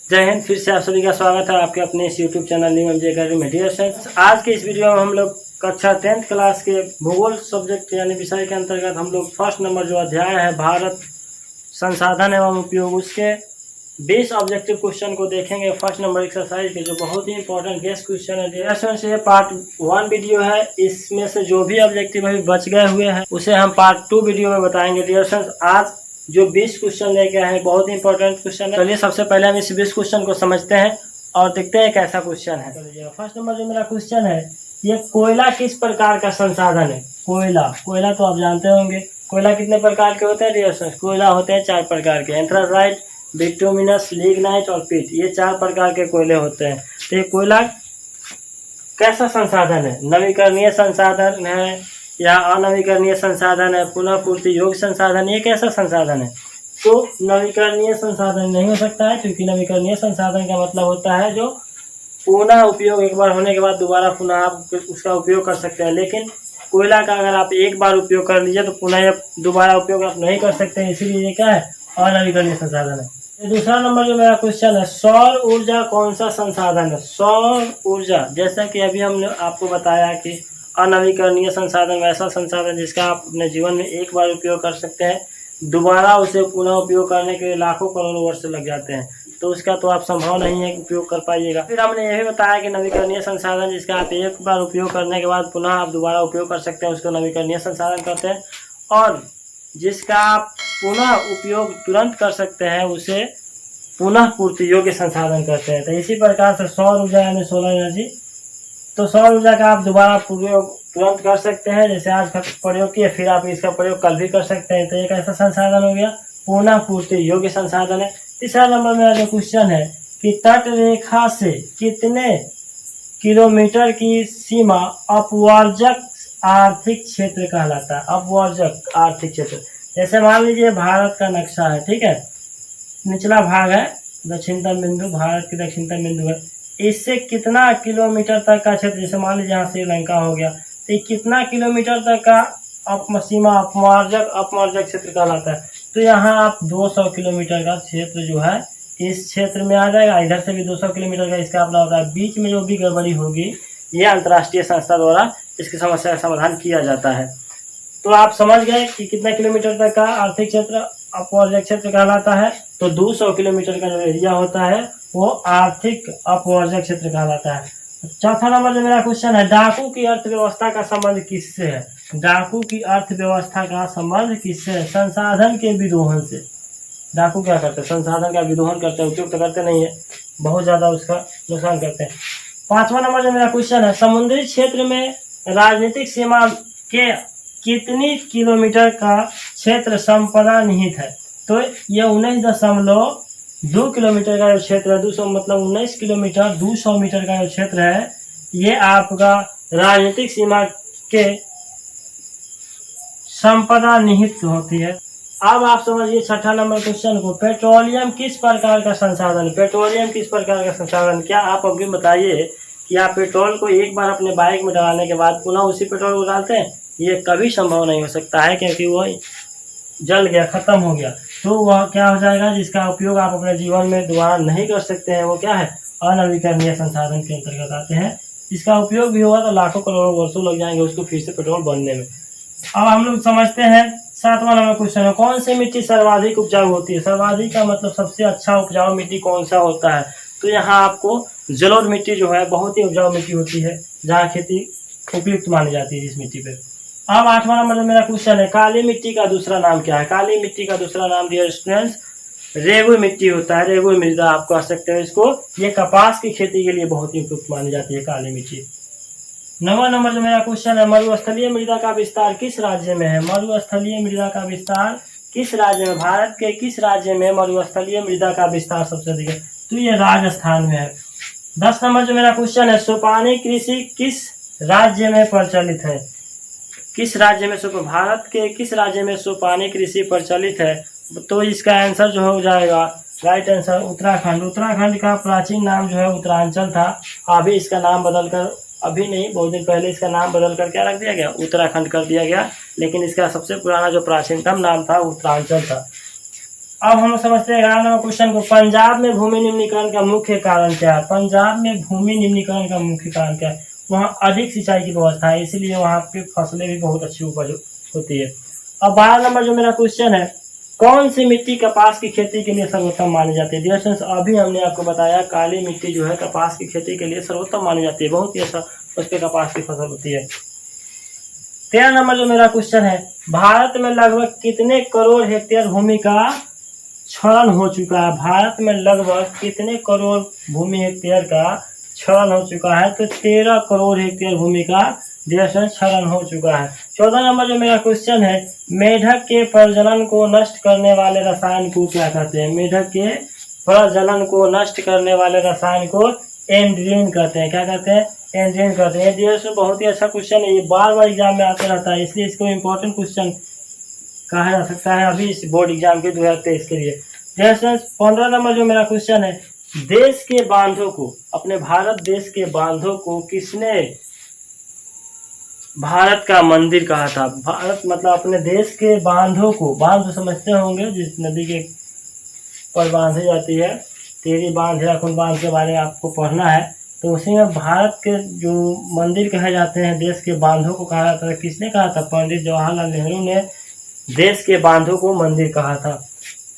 जय हिंद। फिर से आप सभी का स्वागत है आपके अपने इस YouTube channel new MJ academy meditation. आज के इस वीडियो में हम लोग कक्षा 10th क्लास के भूगोल सब्जेक्ट यानी विषय के अंतर्गत हम लोग फर्स्ट नंबर जो अध्याय है भारत संसाधन एवं उपयोग, उसके 20 ऑब्जेक्टिव क्वेश्चन को देखेंगे। फर्स्ट नंबर एक्सरसाइज के जो बहुत ही इंपॉर्टेंट गेस्ट क्वेश्चन है। डिस्कशन से पार्ट 1 वीडियो है, इसमें से जो भी ऑब्जेक्टिव अभी बच गए हुए हैं उसे हम पार्ट 2 वीडियो में बताएंगे। डिस्कशन आज जो 20 क्वेश्चन लेके आए हैं बहुत ही इंपॉर्टेंट क्वेश्चन है। चलिए सबसे पहले हम इस 20 क्वेश्चन को समझते हैं और देखते हैं कैसा क्वेश्चन है। फर्स्ट नंबर जो मेरा क्वेश्चन है, ये कोयला किस प्रकार का संसाधन है। कोयला तो आप जानते होंगे। कोयला कितने प्रकार के होते हैं? कोयला होते हैं 4 प्रकार के, एंथ्रासाइट, बिटुमिनस, लिग्नाइट और पिट। ये 4 प्रकार के कोयले होते हैं। तो ये कोयला कैसा संसाधन है? नवीकरणीय संसाधन है या अनवीकरणीय संसाधन है, पुनः पूर्ति योग्य संसाधन? ये कैसा संसाधन है? तो नवीकरणीय संसाधन नहीं हो सकता है, क्योंकि नवीकरणीय संसाधन का मतलब होता है जो पुनः उपयोग एक बार होने के बाद दोबारा पुनः आप उसका उपयोग कर सकते हैं। लेकिन कोयला का अगर आप एक बार उपयोग कर लीजिए तो पुनः दोबारा उपयोग आप नहीं कर सकते, इसीलिए ये क्या है? अनवीकरणीय संसाधन है। दूसरा नंबर जो मेरा क्वेश्चन है, सौर ऊर्जा कौन सा संसाधन है? सौर ऊर्जा, जैसा कि अभी हमने आपको बताया कि अनवीकरणीय संसाधन वैसा संसाधन जिसका आप अपने जीवन में एक बार उपयोग कर सकते हैं, दोबारा उसे पुनः उपयोग करने के लिए लाखों करोड़ों वर्ष लग जाते हैं, तो उसका तो आप संभव नहीं है उपयोग कर पाइएगा। फिर हमने यह भी बताया कि नवीकरणीय संसाधन जिसका आप एक बार उपयोग करने के बाद पुनः आप दोबारा उपयोग कर सकते हैं, उसको नवीकरणीय संसाधन कहते हैं। और जिसका आप पुनः उपयोग तुरंत कर सकते हैं उसे पुनः पूर्ति योग्य संसाधन कहते हैं। तो इसी प्रकार से सौर ऊर्जा यानी सोलर एनर्जी, तो सौर ऊर्जा का आप दोबारा प्रयोग तुरंत कर सकते हैं, जैसे आज का प्रयोग किए फिर आप इसका प्रयोग कल भी कर सकते हैं। तो एक ऐसा संसाधन हो गया, पुनः पूर्ति योग्य संसाधन है। तीसरा नंबर मेरा जो क्वेश्चन है कि तट रेखा से कितने किलोमीटर की सीमा अपवर्जक आर्थिक क्षेत्र कहलाता है? अपवर्जक आर्थिक क्षेत्र, जैसे मान लीजिए भारत का नक्शा है, ठीक है, निचला भाग है दक्षिणतम बिंदु, भारत की दक्षिणतम बिंदु है, इससे कितना किलोमीटर तक का क्षेत्र, जैसे मान लीजिए यहाँ श्रीलंका हो गया, तो कितना किलोमीटर तक का सीमा अपवर्जक क्षेत्र कहलाता है? तो यहाँ आप 200 किलोमीटर का क्षेत्र जो है इस क्षेत्र में आ जाएगा। इधर से भी 200 किलोमीटर का इसका अपना होता है। बीच में जो भी गड़बड़ी होगी ये अंतर्राष्ट्रीय संस्था द्वारा इसकी समस्या का समाधान किया जाता है। तो आप समझ गए कि कितना किलोमीटर तक का आर्थिक क्षेत्र अपवर्जक क्षेत्र कहलाता है। तो 200 किलोमीटर का जो एरिया होता है वो आर्थिक अपवर्जक क्षेत्र कहलाता है। चौथा नंबर जो मेरा क्वेश्चन है, डाकू की अर्थव्यवस्था का संबंध किससे है? डाकू की अर्थव्यवस्था का संबंध किससे है? संसाधन के विदोहन से। डाकू क्या करते हैं? संसाधन का विदोहन करते हैं, उपयोग तो करते नहीं है, बहुत ज्यादा उसका नुकसान करते हैं। पांचवा नंबर जो मेरा क्वेश्चन है, समुद्री क्षेत्र में राजनीतिक सीमा के कितनी किलोमीटर का क्षेत्र संपदा निहित है? तो यह 19.2 किलोमीटर का जो क्षेत्र है, 200 मतलब 19 किलोमीटर 200 मीटर का जो क्षेत्र है, ये आपका राजनीतिक सीमा के संपदा निहित होती है। अब आप समझिए छठा नंबर क्वेश्चन को, पेट्रोलियम किस प्रकार का संसाधन? पेट्रोलियम किस प्रकार का संसाधन? क्या आप अभी बताइए कि आप पेट्रोल को एक बार अपने बाइक में डालने के बाद पुनः उसी पेट्रोल को डालते हैं? ये कभी संभव नहीं हो सकता है, क्योंकि वो जल गया, खत्म हो गया, तो वह क्या हो जाएगा? जिसका उपयोग आप अपने जीवन में दोबारा नहीं कर सकते हैं, वो क्या है? अनवीकरणीय संसाधन के अंतर्गत आते हैं। इसका उपयोग भी होगा तो लाखों करोड़ों वर्षों लग जाएंगे उसको फिर से पेट्रोल बनने में। अब हम लोग समझते हैं सातवां नंबर क्वेश्चन है, कौन सी मिट्टी सर्वाधिक उपजाऊ होती है? सर्वाधिक का मतलब सबसे अच्छा उपजाऊ मिट्टी कौन सा होता है? तो यहाँ आपको जलोढ़ मिट्टी जो है बहुत ही उपजाऊ मिट्टी होती है, जहाँ खेती उपयुक्त मानी जाती है इस मिट्टी पे। अब आठवां नंबर में मेरा क्वेश्चन है, काली मिट्टी का दूसरा नाम क्या है? काली मिट्टी का दूसरा नाम डियर स्टूडेंट्स रेगुई मिट्टी होता है, रेगुई मृदा आप कह सकते हो इसको। ये कपास की खेती के लिए बहुत ही उपयुक्त मानी जाती है काली मिट्टी। नवा नंबर जो मेरा क्वेश्चन है, मरुस्थलीय मृदा का विस्तार किस राज्य में है? मरुस्थलीय मृदा का विस्तार किस राज्य में? भारत के किस राज्य में मरुस्थलीय मृदा का विस्तार सबसे अधिक है? तो ये राजस्थान में है। 10 नंबर जो मेरा क्वेश्चन है, सोपानी कृषि किस राज्य में प्रचलित है? किस राज्य में भारत के किस राज्य में सोपानी कृषि प्रचलित है? तो इसका आंसर जो हो जाएगा राइट आंसर उत्तराखंड। उत्तराखंड का प्राचीन नाम जो है उत्तरांचल था, अभी इसका नाम बदलकर, अभी नहीं बहुत दिन पहले इसका नाम बदलकर क्या रख दिया गया? उत्तराखंड कर दिया गया, लेकिन इसका सबसे पुराना जो प्राचीनतम नाम था उत्तरांचल था। अब हम समझते हैं 11 नंबर क्वेश्चन को। पंजाब में भूमि निम्नीकरण का मुख्य कारण क्या है? पंजाब में भूमि निम्नीकरण का मुख्य कारण क्या है? वहाँ अधिक सिंचाई की व्यवस्था है, इसीलिए वहाँ पे फसलें भी बहुत अच्छी उपज होती है। अब 12 नंबर जो मेरा क्वेश्चन है, कौन सी मिट्टी कपास की खेती के लिए सर्वोत्तम मानी जाती है? डियर स्टूडेंट्स, अभी हमने आपको बताया काली मिट्टी जो है कपास की खेती के लिए सर्वोत्तम मानी जाती है, बहुत ही अच्छा उस पर कपास की फसल होती है। 13 नंबर जो मेरा क्वेश्चन है, भारत में लगभग कितने करोड़ हेक्टेयर भूमि का क्षरण हो चुका है? भारत में लगभग कितने करोड़ भूमि हेक्टेयर का क्षरण हो चुका है? तो 13 करोड़ हेक्टेयर भूमि का क्षरण हो चुका है। 14 नंबर जो मेरा क्वेश्चन है, मेढक के प्रजनन को नष्ट करने वाले रसायन को क्या कहते हैं? मेढक के प्रजनन को नष्ट करने वाले रसायन को एंड्रीन कहते हैं। क्या कहते हैं? एंड्रीन कहते हैं। ये बहुत ही अच्छा क्वेश्चन है, ये बार बार एग्जाम में आते रहता है, इसलिए इसको इम्पोर्टेंट क्वेश्चन कहा जा सकता है अभी इस बोर्ड एग्जाम के 2023 के लिए। 15 नंबर जो मेरा क्वेश्चन है, देश के बांधों को, अपने भारत देश के बांधों को किसने भारत का मंदिर कहा था? भारत मतलब अपने देश के बांधों को, बांध समझते होंगे जिस नदी के पर बांधी जाती है, तेरी बांध या कुल बांध के बारे में आपको पढ़ना है, तो उसी में भारत के जो मंदिर कहे जाते हैं, देश के बांधों को कहा जाता है, किसने कहा था? पंडित जवाहरलाल नेहरू ने देश के बांधों को मंदिर कहा था।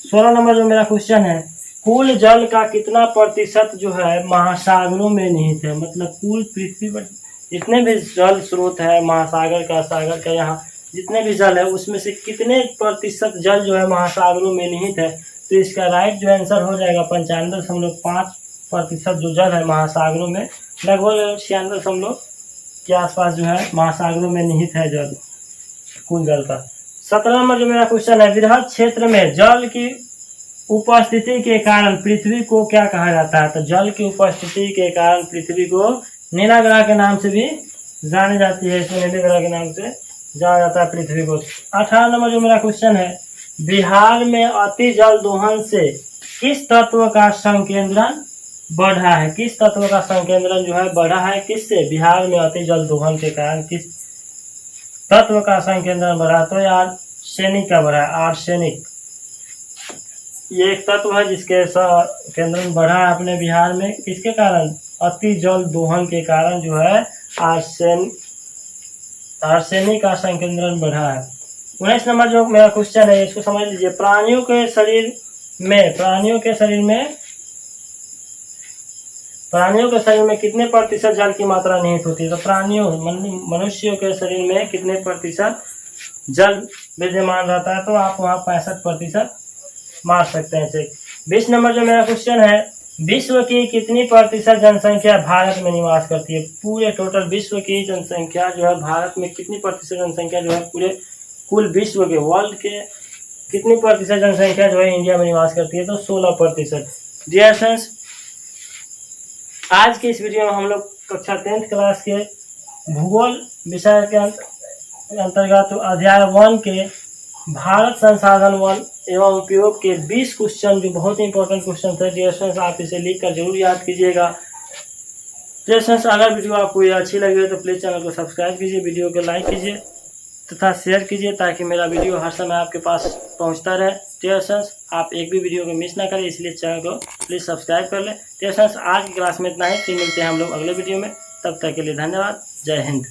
16 नंबर जो मेरा क्वेश्चन है, कुल जल का कितना प्रतिशत जो है महासागरों में निहित है? मतलब कुल पृथ्वी पर जितने भी जल स्रोत है, महासागर का, सागर का, यहाँ जितने भी जल है उसमें से कितने प्रतिशत जल जो है महासागरों में निहित है? तो इसका राइट जो आंसर हो जाएगा 95.5% जो जल है महासागरों में, लगभग 96 के आसपास जो है महासागरों में निहित है जल, कुल जल का। 17 नंबर जो मेरा क्वेश्चन है, वृहद क्षेत्र में जल की उपस्थिति के कारण पृथ्वी को क्या कहा जाता है? तो जल की उपस्थिति के कारण पृथ्वी को नीला ग्रह के नाम से भी जानी जाती है, इसमें नीले ग्रह के नाम से जाना जाता है पृथ्वी को। 18 नंबर जो मेरा क्वेश्चन है, बिहार में अति जल दोहन से किस तत्व का संकेंद्रण बढ़ा है? किस तत्व का संकेंद्रण जो है बढ़ा है? किससे? बिहार में अति जल दोहन के कारण किस तत्व का संकेंद्रण बढ़ा? तो यार आर्सेनिक का बढ़ा है, आर्सेनिक। ये एक तत्व है जिसके केंद्रण बढ़ा है अपने बिहार में, किसके कारण? अति जल दोहन के कारण जो है आर्सेनिक का संकेंद्रण बढ़ा है। 19 नंबर जो मेरा क्वेश्चन है, इसको समझ लीजिए, प्राणियों के शरीर में कितने प्रतिशत जल की मात्रा निहित होती है? तो मनुष्यों के शरीर में कितने प्रतिशत जल विद्यमान रहता है? तो आप वहाँ 65% मार सकते हैं चेक। 20 नंबर जो मेरा क्वेश्चन है, विश्व की कितनी प्रतिशत जनसंख्या भारत में निवास करती है? पूरे टोटल विश्व की जनसंख्या जो है भारत में कितनी प्रतिशत जनसंख्या जो है पूरे कुल विश्व के, वर्ल्ड के कितनी प्रतिशत जनसंख्या जो है इंडिया में निवास करती है? तो 16%। डियर फ्रेंड्स, आज के इस वीडियो में हम लोग कक्षा 10th क्लास के भूगोल विषय के अंतर्गत अध्याय 1 के भारत संसाधन वन एवं उपयोग के 20 क्वेश्चन, जो बहुत ही इंपॉर्टेंट क्वेश्चन थे, डियर स्टूडेंट्स आप इसे लिख कर जरूर याद कीजिएगा। डियर स्टूडेंट्स, अगर वीडियो आपको ये अच्छी लगी हो तो प्लीज़ चैनल को सब्सक्राइब कीजिए, वीडियो को लाइक कीजिए तथा शेयर कीजिए, ताकि मेरा वीडियो हर समय आपके पास पहुंचता रहे। डियर स्टूडेंट्स, आप एक भी वीडियो को मिस ना करें, इसलिए चैनल को प्लीज़ सब्सक्राइब कर लें। डियर स्टूडेंट्स, आज की क्लास में इतना ही, फिर मिलते हैं हम लोग अगले वीडियो में, तब तक के लिए धन्यवाद। जय हिंद।